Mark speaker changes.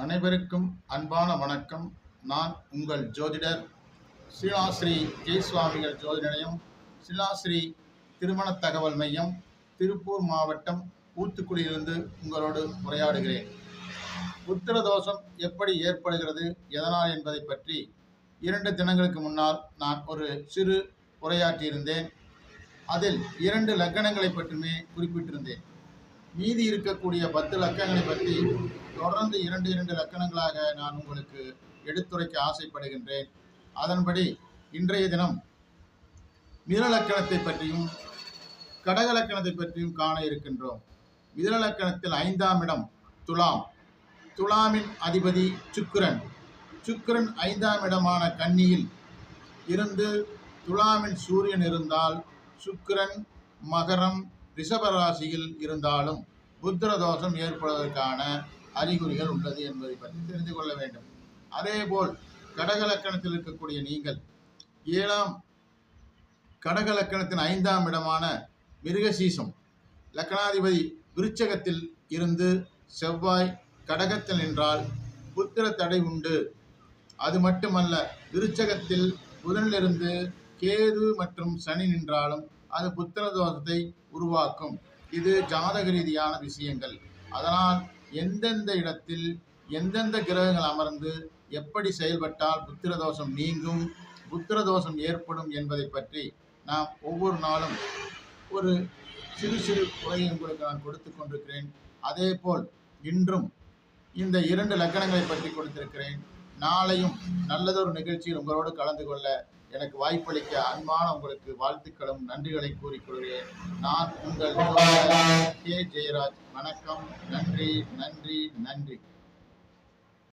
Speaker 1: அனைவருக்கும் அன்பான வணக்கம். நான் உங்கள் ஜோதிடர் ஸ்ரீ ஜெய் சுவாமிகள் ஜோதிட நிலையம், ஸ்ரீ திருமண தகவல் மையம், திருப்பூர் மாவட்டம் ஊத்துக்குடியிலிருந்து உங்களோடு உரையாடுகிறேன். புத்திர தோஷம் எப்படி ஏற்படுகிறது, எதனால் என்பதை பற்றி 2 தினங்களுக்கு முன்னால் நான் ஒரு சிறு உரையாற்றியிருந்தேன். அதில் 2 லக்கணங்களை பற்றியுமே குறிப்பிட்டிருந்தேன். மீதி இருக்கக்கூடிய 10 லக்கணங்களை பற்றி தொடர்ந்து 2 லக்கணங்களாக நான் உங்களுக்கு எடுத்துரைக்க ஆசைப்படுகின்றேன். அதன்படி இன்றைய தினம் மிதுன லக்கணத்தை பற்றியும் கடக லக்கணத்தை பற்றியும் காண இருக்கின்றோம். மிதுன லக்கணத்தில் 5ஆம் இடம் துலாம். துலாமின் அதிபதி சுக்கிரன். 5ஆம் இடமான கன்னியில் இருந்து துலாமின் சூரியன் இருந்தால், சுக்கிரன் மகரம் ரிஷபராசியில் இருந்தாலும் புத்திர தோஷம் ஏற்படுவதற்கான அறிகுறிகள் உள்ளது என்பதை பற்றி தெரிந்து கொள்ள வேண்டும். அதேபோல் கடக லக்கணத்தில் இருக்கக்கூடிய நீங்கள் 7ஆம் கடக லக்கணத்தின் 5ஆம் இடமான மிருகசீசம், லக்கணாதிபதி விருச்சகத்தில் இருந்து செவ்வாய் கடகத்தில் நின்றால் புத்திர தடை உண்டு. அது மட்டுமல்ல, விருச்சகத்தில் புதனிலிருந்து கேது மற்றும் சனி நின்றாலும் அது புத்திர தோஷத்தை உருவாக்கும். இது ஜாதக ரீதியான விஷயங்கள். அதனால் எந்தெந்த இடத்தில் எந்தெந்த கிரகங்கள் அமர்ந்து எப்படி செயல்பட்டால் புத்திர தோஷம் நீங்கும், புத்திர தோஷம் ஏற்படும் என்பதை பற்றி நாம் ஒவ்வொரு நாளும் ஒரு சிறு சிறு உரையை உங்களுக்கு நான் கொடுத்து கொண்டிருக்கிறேன். அதே போல் இன்றும் இந்த 2 லக்கணங்களை பற்றி கொடுத்திருக்கிறேன். நாளையும் நல்லதொரு நிகழ்ச்சியில் உங்களோடு கலந்து கொள்ள எனக்கு வாய்ப்பளிக்க அன்பான உங்களுக்கு வாழ்த்துக்களும் நன்றிகளை கூறிக்கொள்கிறேன். நான் உங்கள் கே. ஜெயராஜ். வணக்கம். நன்றி நன்றி நன்றி.